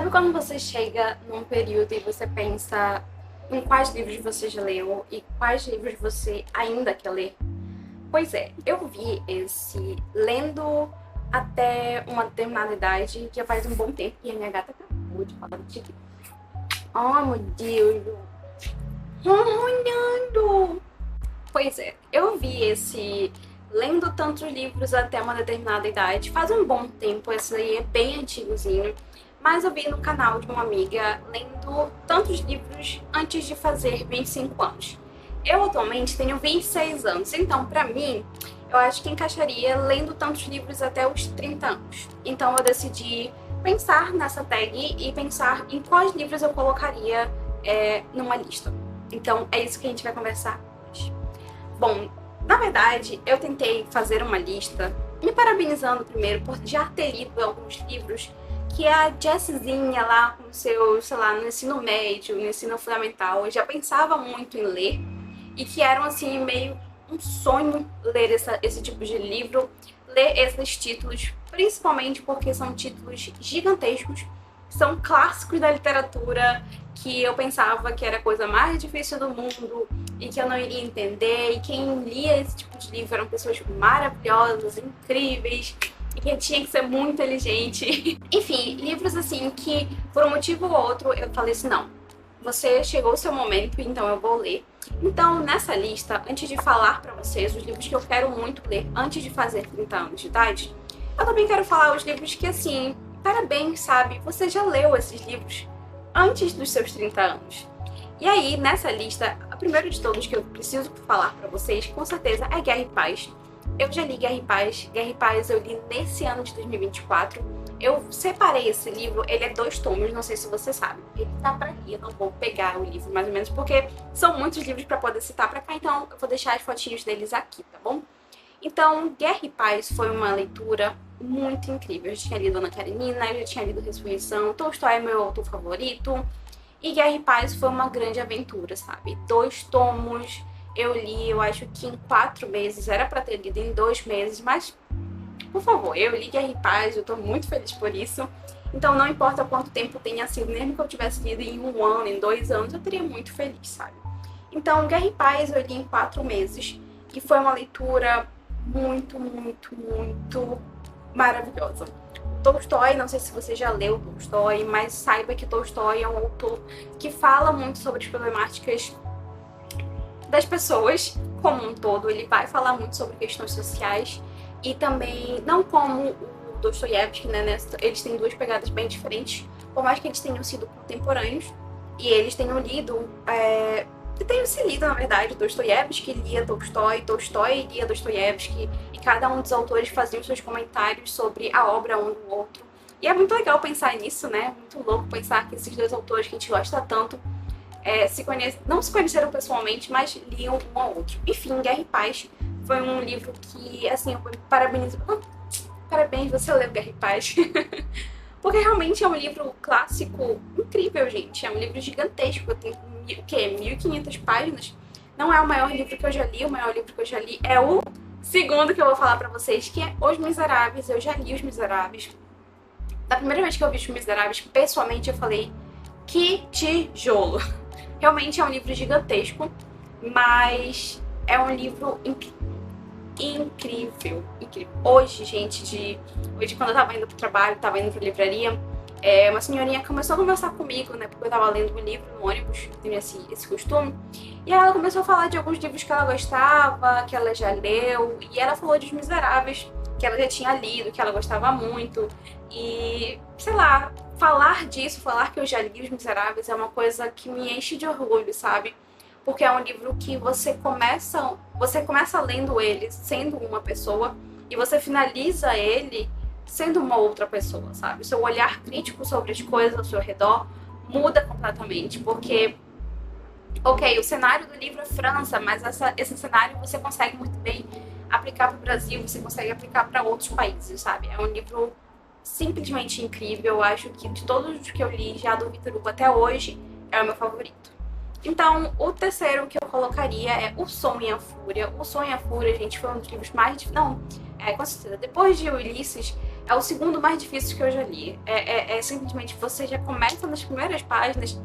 Sabe quando você chega num período e você pensa em quais livros você já leu e quais livros você ainda quer ler? Pois é, eu vi esse lendo até uma determinada idade, já faz um bom tempo, e a minha gata acabou de falar de... Oh, meu Deus! Ronronhando! Pois é, eu vi esse lendo tantos livros até uma determinada idade, faz um bom tempo, esse aí é bem antigozinho, mas eu vi no canal de uma amiga lendo tantos livros antes de fazer 25 anos. Eu atualmente tenho 26 anos, então pra mim, eu acho que encaixaria lendo tantos livros até os 30 anos. Então eu decidi pensar nessa tag e pensar em quais livros eu colocaria numa lista. Então é isso que a gente vai conversar hoje. Bom, na verdade, eu tentei fazer uma lista, me parabenizando primeiro por já ter lido alguns livros que a Jesszinha lá com seu, sei lá, no ensino médio, no ensino fundamental, eu já pensava muito em ler e que eram assim meio um sonho ler esse tipo de livro, ler esses títulos, principalmente porque são títulos gigantescos, são clássicos da literatura que eu pensava que era a coisa mais difícil do mundo e que eu não iria entender, e quem lia esse tipo de livro eram pessoas maravilhosas, incríveis, e que tinha que ser muito inteligente. Enfim, livros assim que, por um motivo ou outro, eu falei assim, não, você chegou o seu momento, então eu vou ler. Então, nessa lista, antes de falar pra vocês os livros que eu quero muito ler antes de fazer 30 anos de idade, eu também quero falar os livros que, assim, parabéns, sabe? Você já leu esses livros antes dos seus 30 anos. E aí, nessa lista, o primeiro de todos que eu preciso falar pra vocês, com certeza, é Guerra e Paz. Eu já li Guerra e Paz. Guerra e Paz eu li nesse ano de 2024. Eu separei esse livro, ele é 2 tomos, não sei se você sabe. Ele tá pra aqui, eu não vou pegar o livro mais ou menos, porque são muitos livros pra poder citar pra cá, então eu vou deixar as fotinhos deles aqui, tá bom? Então, Guerra e Paz foi uma leitura muito incrível. Eu já tinha lido Ana Karenina, eu já tinha lido Ressurreição, Tolstói é meu autor favorito. E Guerra e Paz foi uma grande aventura, sabe? 2 tomos, eu li, eu acho que em 4 meses, era pra ter lido em 2 meses, mas, por favor, eu li Guerra e Paz, eu tô muito feliz por isso. Então não importa quanto tempo tenha sido, mesmo que eu tivesse lido em 1 ano, em 2 anos, eu teria muito feliz, sabe? Então, Guerra e Paz eu li em 4 meses, e foi uma leitura muito, muito, muito maravilhosa. Tolstói, não sei se você já leu Tolstói, mas saiba que Tolstói é um autor que fala muito sobre as problemáticas das pessoas como um todo. Ele vai falar muito sobre questões sociais e também, não como o Dostoiévski, né? Eles têm 2 pegadas bem diferentes, por mais que eles tenham sido contemporâneos e eles tenham lido, tenham se lido, na verdade, Dostoiévski lia Tolstói, Tolstói lia Dostoiévski, e cada um dos autores faziam seus comentários sobre a obra um do outro. E é muito legal pensar nisso, né? Muito louco pensar que esses 2 autores que a gente gosta tanto não se conheceram pessoalmente, mas liam um ao outro. Enfim, Guerra e Paz foi um livro que, assim, eu parabenizo. Parabéns, você leu Guerra e Paz. Porque realmente é um livro clássico incrível, gente. É um livro gigantesco, tem o quê? 1.500 páginas. Não é o maior livro que eu já li, o maior livro que eu já li é o segundo que eu vou falar pra vocês, que é Os Miseráveis. Eu já li Os Miseráveis. Da primeira vez que eu vi Os Miseráveis, pessoalmente eu falei, que tijolo. Realmente é um livro gigantesco, mas é um livro incrível, incrível. Hoje, gente, hoje quando eu tava indo pro trabalho, tava indo pra livraria, uma senhorinha começou a conversar comigo, né, porque eu tava lendo um livro no ônibus, tenho esse costume, e ela começou a falar de alguns livros que ela gostava, que ela já leu, e ela falou de Os Miseráveis, que ela já tinha lido, que ela gostava muito, e, sei lá, falar disso, falar que eu já li Os Miseráveis é uma coisa que me enche de orgulho, sabe? Porque é um livro que você começa lendo ele sendo uma pessoa e você finaliza ele sendo uma outra pessoa, sabe? O seu olhar crítico sobre as coisas ao seu redor muda completamente, porque, ok, o cenário do livro é França, mas esse cenário você consegue muito bem aplicar para o Brasil, você consegue aplicar para outros países, sabe? É um livro simplesmente incrível. Eu acho que de todos os que eu li já do Victor Hugo até hoje é o meu favorito. Então, o terceiro que eu colocaria é O Som e a Fúria. O Som e a Fúria, gente, foi um dos livros mais... Não, com certeza. Depois de Ulisses, É o segundo mais difícil que eu já li. É simplesmente você já começa nas primeiras páginas,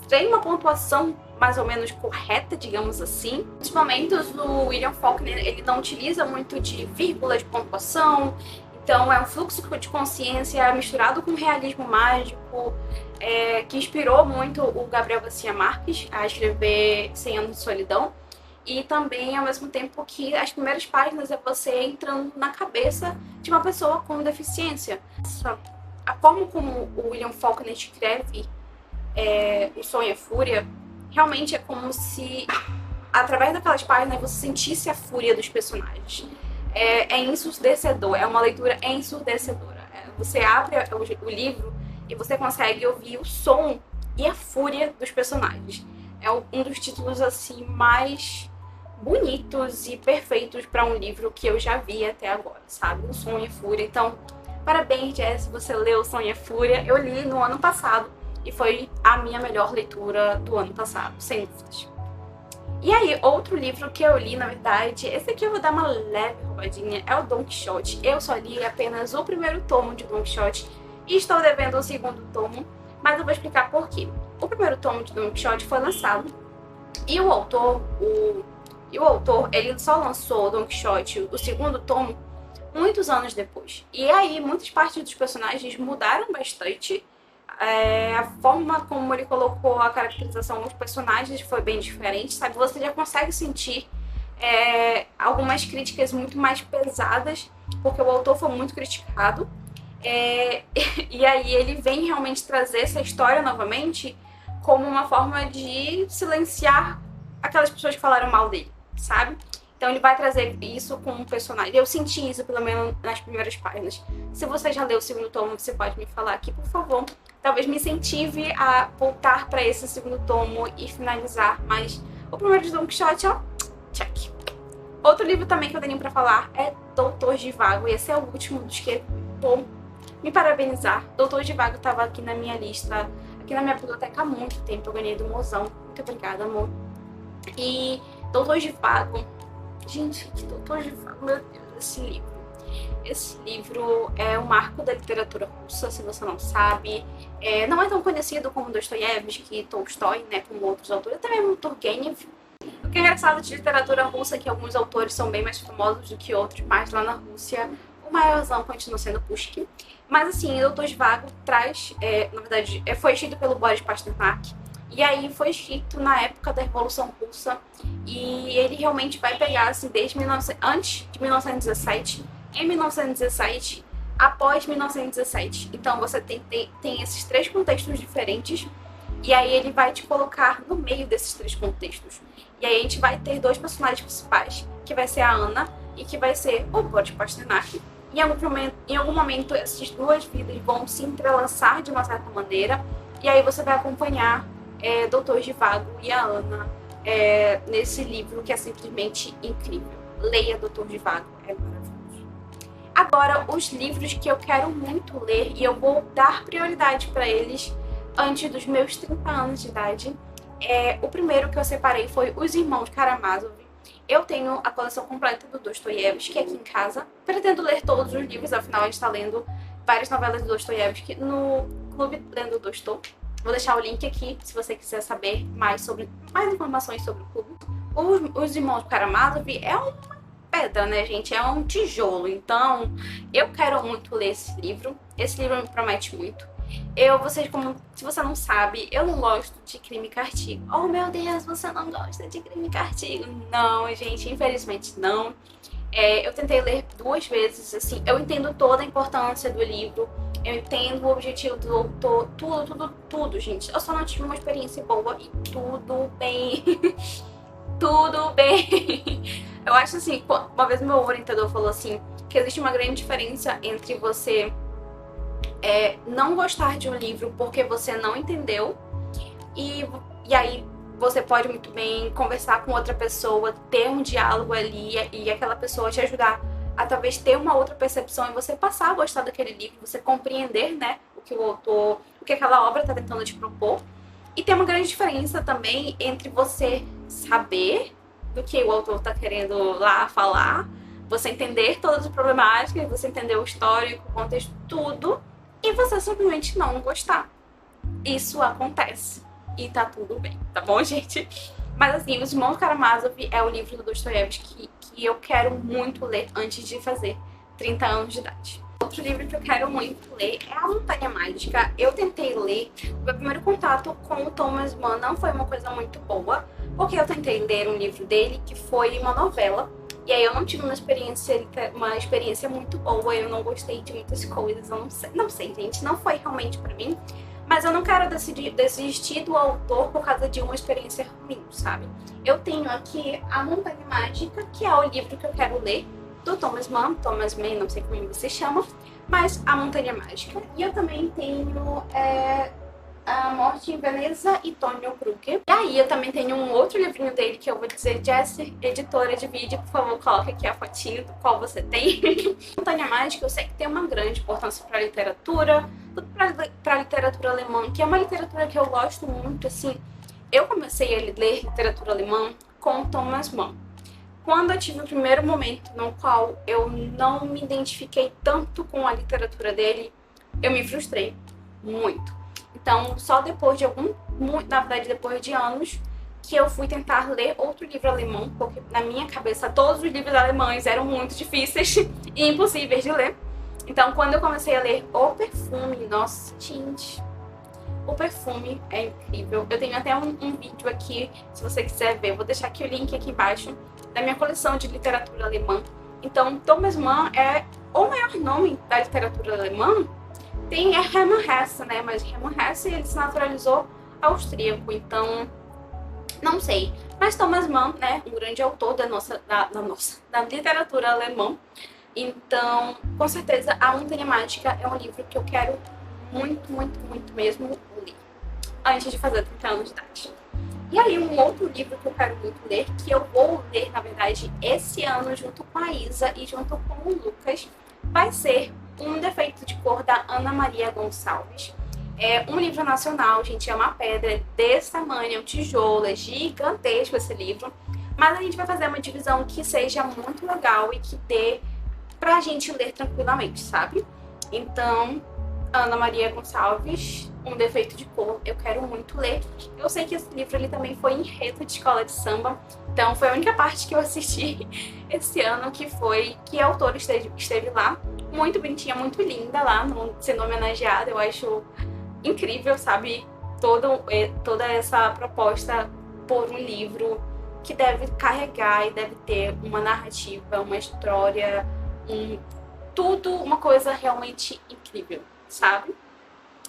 tem uma pontuação mais ou menos correta, digamos assim. Nos momentos, o William Faulkner, ele não utiliza muito de vírgula de pontuação, então é um fluxo de consciência misturado com realismo mágico, que inspirou muito o Gabriel Garcia Marques a escrever 100 Anos de Solidão. E também, ao mesmo tempo que as primeiras páginas é você entrando na cabeça de uma pessoa com deficiência. A forma como o William Faulkner escreve O Sonho e a Fúria, realmente é como se, através daquelas páginas, você sentisse a fúria dos personagens. É ensurdecedor, é uma leitura ensurdecedora. Você abre o livro e você consegue ouvir o som e a fúria dos personagens. É um dos títulos assim mais bonitos e perfeitos para um livro que eu já vi até agora, sabe? O Sonho e a Fúria. Então, parabéns, Jess, você leu O Sonho e a Fúria. Eu li no ano passado e foi a minha melhor leitura do ano passado, sem dúvidas. E aí, outro livro que eu li, na verdade, esse aqui eu vou dar uma leve roubadinha, é o Don Quixote. Eu só li apenas o primeiro tomo de Don Quixote e estou devendo o segundo tomo, mas eu vou explicar por quê. O primeiro tomo de Don Quixote foi lançado e o autor, ele só lançou Don Quixote, o segundo tomo, muitos anos depois. E aí, muitas partes dos personagens mudaram bastante. A forma como ele colocou a caracterização dos personagens foi bem diferente, sabe? Você já consegue sentir algumas críticas muito mais pesadas, porque o autor foi muito criticado. E aí ele vem realmente trazer essa história novamente como uma forma de silenciar aquelas pessoas que falaram mal dele, sabe? Então ele vai trazer isso com um personagem. Eu senti isso, pelo menos, nas primeiras páginas. Se você já leu o segundo tomo, você pode me falar aqui, por favor. Talvez me incentive a voltar para esse segundo tomo e finalizar. Mas o primeiro de Don Quixote, ó, check. Outro livro também que eu tenho para falar é Doutor Zhivago. E esse é o último dos que vou me parabenizar. Doutor Zhivago estava aqui na minha lista, aqui na minha biblioteca há muito tempo. Eu ganhei do mozão. Muito obrigada, amor. E Doutor Zhivago... Gente, que Doutor Zhivago, meu Deus, esse livro. Esse livro é um marco da literatura russa, se você não sabe. Não é tão conhecido como Dostoiévski, Tolstói, né, como outros autores, até mesmo Turgenev. O que é engraçado de literatura russa é que alguns autores são bem mais famosos do que outros, mas lá na Rússia o maiorzão continua sendo Pushkin. Mas assim, Doutor Zhivago traz, na verdade, foi escrito pelo Boris Pasternak. E aí foi escrito na época da Revolução Russa e ele realmente vai pegar assim antes de 1917, em 1917, após 1917. Então você tem esses três contextos diferentes e aí ele vai te colocar no meio desses três contextos. E aí a gente vai ter dois personagens principais, que vai ser a Ana e que vai ser o Boris Pasternak. Em algum momento essas duas vidas vão se entrelaçar de uma certa maneira e aí você vai acompanhar Doutor Zhivago e a Ana nesse livro que é simplesmente incrível. Leia Doutor Zhivago, é maravilhoso. Agora, os livros que eu quero muito ler e eu vou dar prioridade para eles antes dos meus 30 anos de idade. O primeiro que eu separei foi Os Irmãos Karamazov. Eu tenho a coleção completa do Dostoiévski aqui em casa. Pretendo ler todos os livros, afinal a gente está lendo várias novelas do Dostoiévski no Clube Lendo Dostô. Vou deixar o link aqui, se você quiser saber mais informações sobre o clube. Os Irmãos Karamazov é uma pedra, né, gente? É um tijolo. Então, eu quero muito ler esse livro. Esse livro me promete muito. Se você não sabe, eu não gosto de Crime e Castigo. Oh, meu Deus, você não gosta de Crime e Castigo? Não, gente, infelizmente não. Eu tentei ler 2 vezes, assim, eu entendo toda a importância do livro, eu entendo o objetivo do autor, tudo, gente. Eu só não tive uma experiência boa e tudo bem. Tudo bem. Eu acho assim, uma vez meu orientador falou assim, que existe uma grande diferença entre você não gostar de um livro porque você não entendeu e aí você pode muito bem conversar com outra pessoa, ter um diálogo ali e aquela pessoa te ajudar a talvez ter uma outra percepção e você passar a gostar daquele livro, você compreender, né, o que aquela obra está tentando te propor. E tem uma grande diferença também entre você saber do que o autor está querendo lá falar, Você entender todas as problemáticas, você entender o histórico, o contexto, tudo, e você simplesmente não gostar. Isso acontece. E tá tudo bem, tá bom, gente? Mas assim, Os Irmãos Karamazov é o livro do Dostoiévski que eu quero muito ler antes de fazer 30 anos de idade. Outro livro que eu quero muito ler é A Montanha Mágica. Eu tentei ler, o meu primeiro contato com o Thomas Mann não foi uma coisa muito boa, porque eu tentei ler um livro dele que foi uma novela, e aí eu não tive uma experiência muito boa, eu não gostei de muitas coisas, eu não sei, gente, não foi realmente pra mim. Mas eu não quero desistir do autor por causa de uma experiência ruim, sabe? Eu tenho aqui A Montanha Mágica, que é o livro que eu quero ler, do Thomas Mann, não sei como você chama, mas A Montanha Mágica. E eu também tenho A Morte em Veneza e Tonio Krug. E aí eu também tenho um outro livrinho dele que eu vou dizer, Jessie, editora de vídeo, por favor, coloque aqui a fotinho do qual você tem. Montanha Mágica eu sei que tem uma grande importância para a literatura, tudo para a literatura alemã, que é uma literatura que eu gosto muito, assim. Eu comecei a ler literatura alemã com Thomas Mann. Quando eu tive o primeiro momento no qual eu não me identifiquei tanto com a literatura dele, eu me frustrei muito. Então, só depois de na verdade, depois de anos, que eu fui tentar ler outro livro alemão, porque na minha cabeça todos os livros alemães eram muito difíceis e impossíveis de ler. Então, quando eu comecei a ler O Perfume, nossa, gente, O Perfume é incrível. Eu tenho até um vídeo aqui, se você quiser ver, eu vou deixar aqui o link aqui embaixo, da minha coleção de literatura alemã. Então, Thomas Mann é o maior nome da literatura alemã. Tem Hermann Hesse, né? Mas Hermann Hesse, ele se naturalizou austríaco, então não sei. Mas Thomas Mann, né? Um grande autor da literatura alemã. Então, com certeza, A Montanha Mágica é um livro que eu quero muito, muito, muito mesmo ler antes de fazer 30 anos de idade. E aí, um outro livro que eu quero muito ler, que eu vou ler, na verdade, esse ano, junto com a Isa e junto com o Lucas, vai ser Um Defeito de Cor, da Ana Maria Gonçalves. É um livro nacional, gente, é uma pedra desse tamanho, é um tijolo, é gigantesco esse livro. Mas a gente vai fazer uma divisão que seja muito legal e que dê pra gente ler tranquilamente, sabe? Então, Ana Maria Gonçalves, Um Defeito de Cor, eu quero muito ler. Eu sei que esse livro ele também foi enredo de escola de samba, então foi a única parte que eu assisti esse ano que a autora esteve lá, muito bonitinha, muito linda lá, sendo homenageada. Eu acho incrível, sabe, toda essa proposta por um livro que deve carregar e deve ter uma narrativa, uma história, tudo uma coisa realmente incrível, sabe?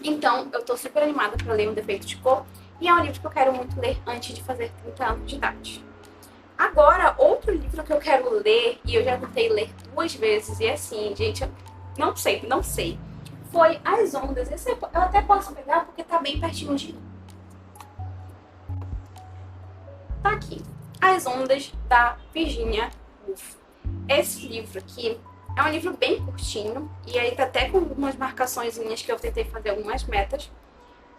Então, eu tô super animada pra ler Um Defeito de Cor, e é um livro que eu quero muito ler antes de fazer 30 anos de idade. Agora, outro livro que eu quero ler, e eu já tentei ler 2 vezes, e assim, gente, eu não sei, foi As Ondas. Esse eu até posso pegar porque tá bem pertinho de mim. Tá aqui. As Ondas, da Virginia Woolf. Esse livro aqui é um livro bem curtinho, e aí tá até com algumas marcaçõezinhas que eu tentei fazer algumas metas,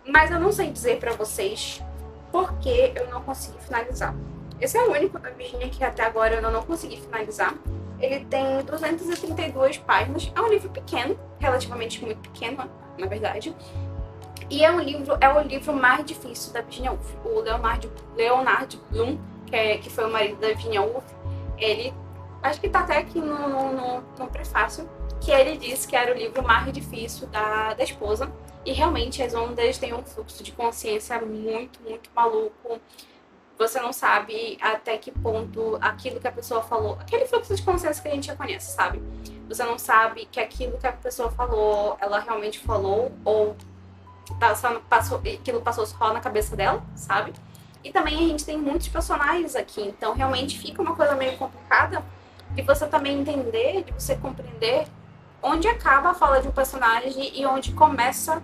mas eu não sei dizer pra vocês por que eu não consegui finalizar. Esse é o único da Virginia que até agora eu não consegui finalizar. Ele tem 232 páginas, é um livro pequeno, relativamente muito pequeno, na verdade. E é o livro mais difícil da Virginia Woolf. O Leonard Bloom, que foi o marido da Virginia Woolf, ele, acho que tá até aqui no prefácio, que ele disse que era o livro mais difícil da esposa. E realmente As Ondas têm um fluxo de consciência muito, muito maluco. Você não sabe até que ponto aquilo que a pessoa falou, aquele fluxo de consciência que a gente já conhece, sabe? Você não sabe que aquilo que a pessoa falou, ela realmente falou, ou aquilo passou só na cabeça dela, sabe? E também a gente tem muitos personagens aqui, então realmente fica uma coisa meio complicada de você também entender, de você compreender onde acaba a fala de um personagem e onde começa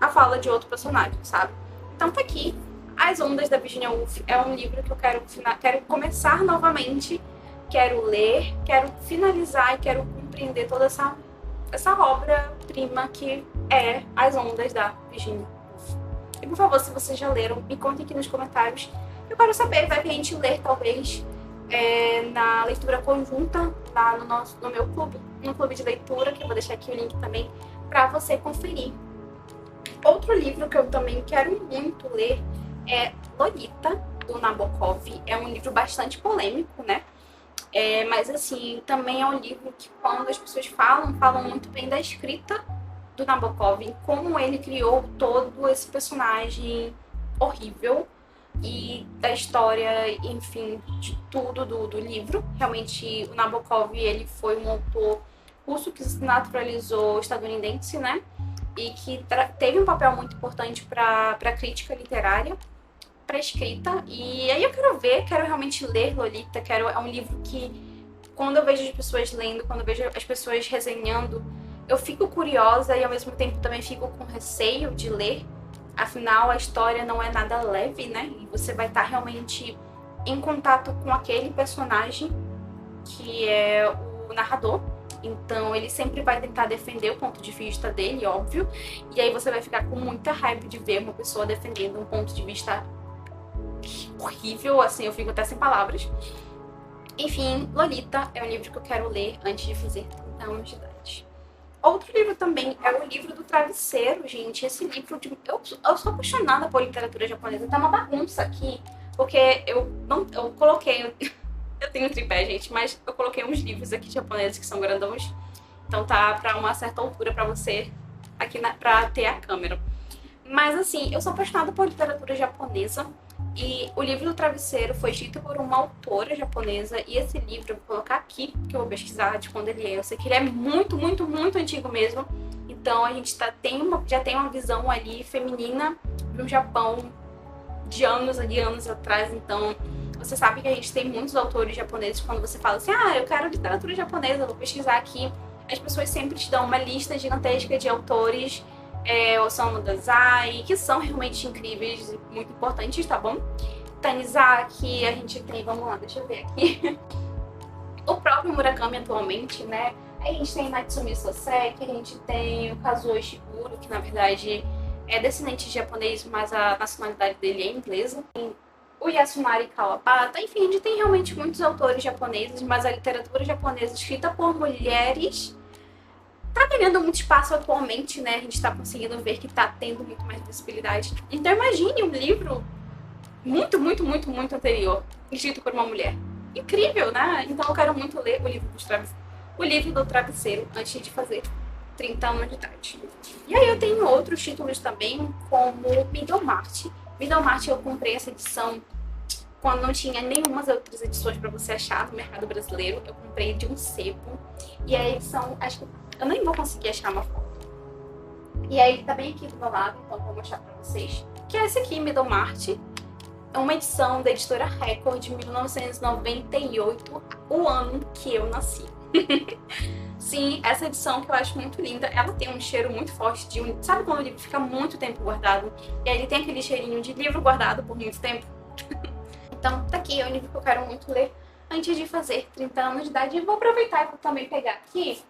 a fala de outro personagem, sabe? Então tá aqui. As Ondas, da Virginia Woolf, é um livro que eu quero começar novamente, quero ler, quero finalizar e quero compreender toda essa obra-prima que é As Ondas, da Virginia Woolf. E por favor, se vocês já leram, me contem aqui nos comentários. Eu quero saber, vai que a gente ler talvez na leitura conjunta lá no meu clube, no clube de leitura, que eu vou deixar aqui o link também para você conferir. Outro livro que eu também quero muito ler é Lolita, do Nabokov. É um livro bastante polêmico, né? Mas assim, também é um livro que quando as pessoas falam muito bem da escrita do Nabokov, como ele criou todo esse personagem horrível e da história, enfim, de tudo do livro. Realmente, o Nabokov, ele foi um autor russo que se naturalizou estadunidense, né? E que teve um papel muito importante para a crítica literária, para escrita. E aí eu quero realmente ler Lolita. É um livro que, quando eu vejo as pessoas lendo, quando eu vejo as pessoas resenhando, eu fico curiosa e ao mesmo tempo também fico com receio de ler. Afinal, a história não é nada leve, né? E você vai estar realmente em contato com aquele personagem que é o narrador. Então, ele sempre vai tentar defender o ponto de vista dele, óbvio. E aí você vai ficar com muita raiva de ver uma pessoa defendendo um ponto de vista horrível, assim, eu fico até sem palavras. Enfim, Lolita é um livro que eu quero ler antes de fazer 30 anos de idade. Outro livro também é o livro do travesseiro, gente. Esse livro, eu sou apaixonada por literatura japonesa. Tá uma bagunça aqui, porque eu coloquei... Eu tenho tripé, gente, mas eu coloquei uns livros aqui japoneses que são grandões. Então tá pra uma certa altura pra você, aqui pra ter a câmera. Mas assim, eu sou apaixonada por literatura japonesa. E o livro do travesseiro foi escrito por uma autora japonesa. E esse livro, eu vou colocar aqui, que eu vou pesquisar de quando ele é. Eu sei que ele é muito, muito, muito antigo mesmo. Então a gente já tem uma visão ali feminina do Japão de anos atrás. Então você sabe que a gente tem muitos autores japoneses. Quando você fala assim, eu quero literatura japonesa, eu vou pesquisar aqui. As pessoas sempre te dão uma lista gigantesca de autores, Osamu Dazai, que são realmente incríveis e muito importantes, tá bom? Tanizaki, a gente tem, vamos lá, deixa eu ver aqui. O próprio Murakami atualmente, né? A gente tem Natsumi Soseki, a gente tem o Kazuo Ishiguro, que na verdade é descendente de japonês, mas a nacionalidade dele é inglesa. O Yasunari Kawabata, enfim, a gente tem realmente muitos autores japoneses, mas a literatura japonesa escrita por mulheres tá ganhando muito espaço atualmente, né? A gente tá conseguindo ver que tá tendo muito mais visibilidade. Então imagine um livro muito, muito, muito, muito anterior, escrito por uma mulher. Incrível, né? Então eu quero muito ler o livro do travesseiro antes de fazer 30 anos de idade. E aí eu tenho outros títulos também, como Middlemarch. Middlemarch eu comprei essa edição quando não tinha nenhuma outras edições para você achar no mercado brasileiro. Eu comprei de um sebo. E a edição, acho que eu nem vou conseguir achar uma foto. E aí tá bem aqui do meu lado, então eu vou mostrar pra vocês. Que é esse aqui, Middlemarch. É uma edição da editora Record de 1998, o ano que eu nasci. Sim, essa edição que eu acho muito linda, ela tem um cheiro muito forte de um... Sabe quando o livro fica muito tempo guardado? E aí ele tem aquele cheirinho de livro guardado por muito tempo? Então, tá aqui, é um livro que eu quero muito ler antes de fazer 30 anos de idade. E vou aproveitar e vou também pegar aqui,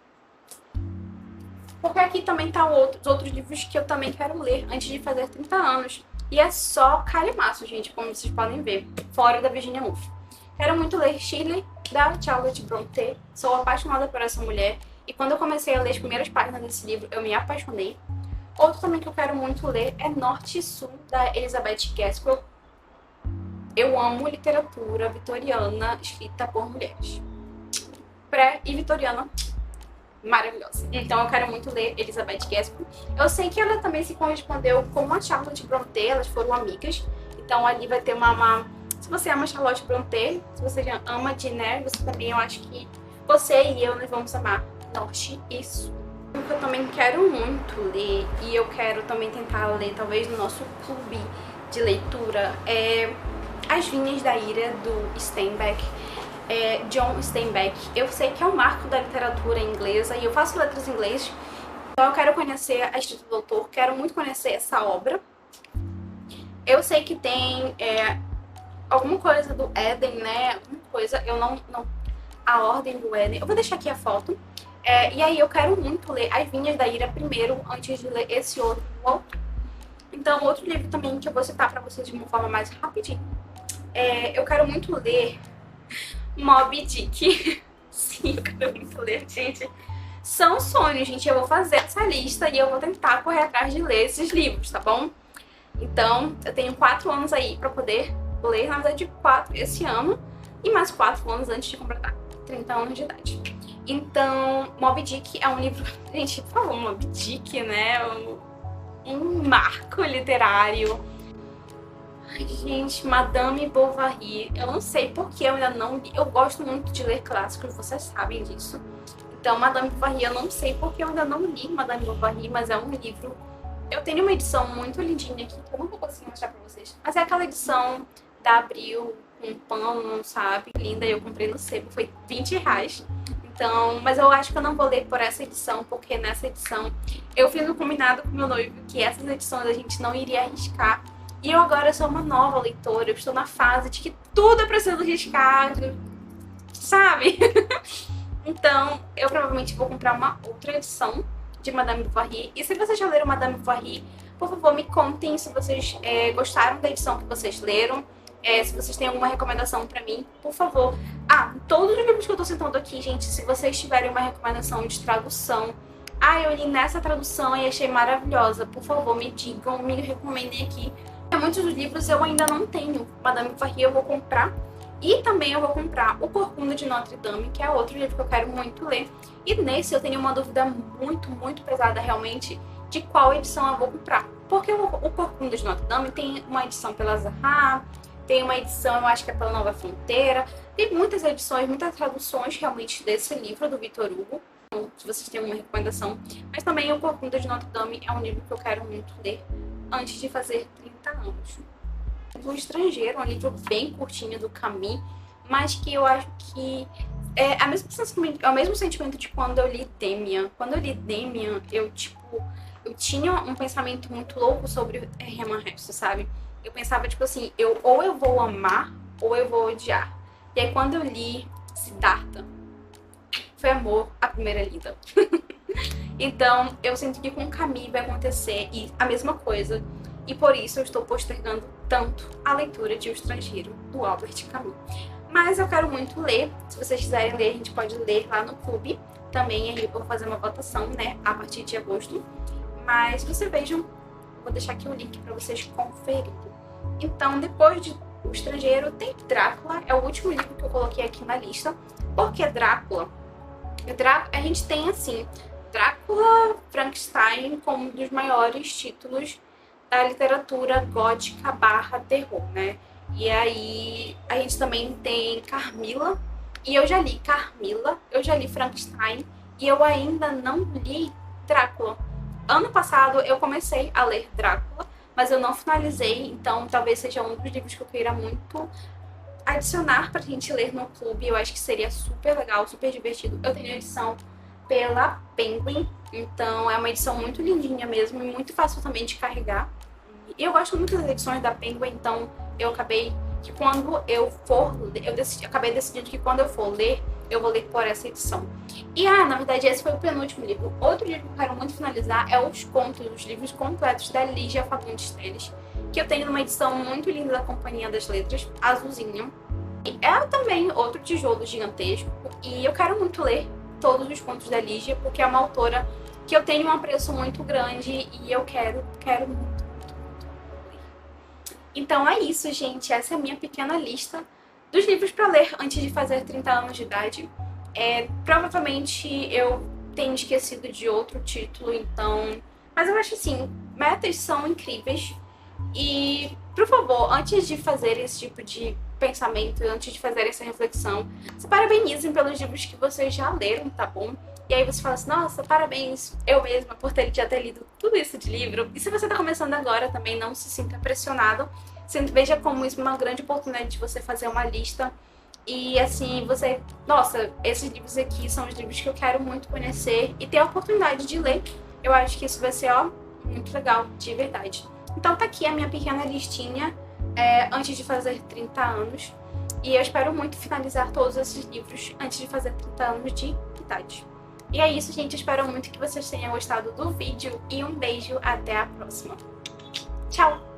porque aqui também tá os outros livros que eu também quero ler antes de fazer 30 anos. E é só calhamaço, gente, como vocês podem ver, fora da Virginia Woolf. Quero muito ler Shirley, da Charlotte Brontë. Sou apaixonada por essa mulher. E quando eu comecei a ler as primeiras páginas desse livro, eu me apaixonei. Outro também que eu quero muito ler é Norte e Sul, da Elizabeth Gaskell. Eu amo literatura vitoriana escrita por mulheres. Pré e vitoriana, maravilhosa. Então eu quero muito ler Elizabeth Gaskell. Eu sei que ela também se correspondeu com a Charlotte Brontë, elas foram amigas. Então ali vai ter uma... Se você ama Charlotte Brontë, se você já ama Jane Eyre, você também, eu acho que você e eu, nós vamos amar Norte e Sul. O que eu também quero muito ler, e eu quero também tentar ler, talvez no nosso clube de leitura, é As Vinhas da Ira, do Steinbeck. John Steinbeck. Eu sei que é um marco da literatura inglesa e eu faço letras em inglês, então eu quero conhecer a escrita do autor, quero muito conhecer essa obra. Eu sei que tem alguma coisa do Éden, né? Alguma coisa, eu não... A Ordem do Éden. Eu vou deixar aqui a foto. E aí eu quero muito ler As Vinhas da Ira primeiro, antes de ler esse outro autor. Então, outro livro também que eu vou citar pra vocês de uma forma mais rapidinho. Eu quero muito ler Moby Dick. Sim, eu quero muito ler, gente. São sonhos, gente. Eu vou fazer essa lista e eu vou tentar correr atrás de ler esses livros, tá bom? Então, eu tenho 4 anos aí pra poder ler, na verdade 4 esse ano e mais 4 anos antes de completar 30 anos de idade. Então, Moby Dick é um livro... Gente, por favor, Moby Dick, né? Um marco literário. Ai, gente, Madame Bovary. Eu não sei porque eu ainda não li. Eu gosto muito de ler clássicos, vocês sabem disso. Então, Madame Bovary, eu não sei porque eu ainda não li Madame Bovary, mas é um livro... Eu tenho uma edição muito lindinha aqui, que eu não vou conseguir mostrar pra vocês. Mas é aquela edição da Abril, com pano, sabe? Linda, eu comprei no sebo, foi R$20. Então, mas eu acho que eu não vou ler por essa edição, porque nessa edição eu fiz um combinado com meu noivo que essas edições a gente não iria arriscar. E eu agora sou uma nova leitora, eu estou na fase de que tudo eu preciso arriscar, sabe? Então, eu provavelmente vou comprar uma outra edição de Madame Bovary. E se vocês já leram Madame Bovary, por favor, me contem se vocês gostaram da edição que vocês leram. Se vocês têm alguma recomendação pra mim, por favor. Todos os livros que eu tô citando aqui, gente, se vocês tiverem uma recomendação de tradução, eu li nessa tradução e achei maravilhosa, por favor, me digam, me recomendem aqui. Muitos dos livros eu ainda não tenho. Madame Bovary eu vou comprar. E também eu vou comprar O Corcunda de Notre Dame, que é outro livro que eu quero muito ler. E nesse eu tenho uma dúvida muito pesada realmente de qual edição eu vou comprar. Porque o Corcunda de Notre Dame tem uma edição pela Zahar, tem uma edição, eu acho que é pela Nova Fronteira. Tem muitas edições, muitas traduções realmente desse livro do Victor Hugo. Então, se vocês têm alguma recomendação. Mas também O Corcunda de Notre Dame é um livro que eu quero muito ler antes de fazer 30 anos. O Estrangeiro, um livro bem curtinho do Camus, mas que eu acho que é o mesmo sentimento de quando eu li Demian. Quando eu li Demian, eu tinha um pensamento muito louco sobre Hermann Hesse, sabe? Eu pensava, tipo assim, ou eu vou amar, ou eu vou odiar. E aí quando eu li Siddhartha, foi amor à primeira lida. Então, eu sinto que com Camus vai acontecer a mesma coisa. E por isso eu estou postergando tanto a leitura de O Estrangeiro, do Albert Camus. Mas eu quero muito ler. Se vocês quiserem ler, a gente pode ler lá no clube. Também aí eu vou fazer uma votação, né, a partir de agosto. Mas vocês vejam, vou deixar aqui o link para vocês conferirem. Então, depois de O Estrangeiro, tem Drácula. É o último livro que eu coloquei aqui na lista. Porque Drácula, a gente tem assim, Drácula, Frankenstein como um dos maiores títulos da literatura gótica / terror, né? E aí a gente também tem Carmila, e eu já li Carmila, eu já li Frankenstein, e eu ainda não li Drácula. Ano passado eu comecei a ler Drácula, mas eu não finalizei, então talvez seja um dos livros que eu queira muito adicionar pra gente ler no clube. Eu acho que seria super legal, super divertido. Eu tenho a edição pela Penguin, então é uma edição muito lindinha mesmo e muito fácil também de carregar. E eu gosto muito das edições da Penguin, então eu acabei que quando eu for ler, acabei decidindo que quando eu for ler, eu vou ler por essa edição. E na verdade esse foi o penúltimo livro. Outro livro que eu quero muito finalizar é os livros completos da Lígia Fagundes Telles, que eu tenho numa edição muito linda da Companhia das Letras, azulzinho. E é também outro tijolo gigantesco, e eu quero muito ler todos os contos da Lígia, porque é uma autora que eu tenho um apreço muito grande e eu quero muito. Então é isso, gente. Essa é a minha pequena lista dos livros para ler antes de fazer 30 anos de idade. Provavelmente eu tenho esquecido de outro título, então... Mas eu acho assim, metas são incríveis. E, por favor, antes de fazer esse tipo de pensamento, antes de fazer essa reflexão, se parabenizem pelos livros que vocês já leram, tá bom? E aí você fala assim, nossa, parabéns, eu mesma, por já ter lido tudo isso de livro. E se você tá começando agora também, não se sinta pressionado. Veja como isso é uma grande oportunidade de você fazer uma lista. E assim, nossa, esses livros aqui são os livros que eu quero muito conhecer e ter a oportunidade de ler. Eu acho que isso vai ser, muito legal, de verdade. Então tá aqui a minha pequena listinha antes de fazer 30 anos. E eu espero muito finalizar todos esses livros antes de fazer 30 anos de idade. E é isso, gente. Eu espero muito que vocês tenham gostado do vídeo. E um beijo, até a próxima. Tchau!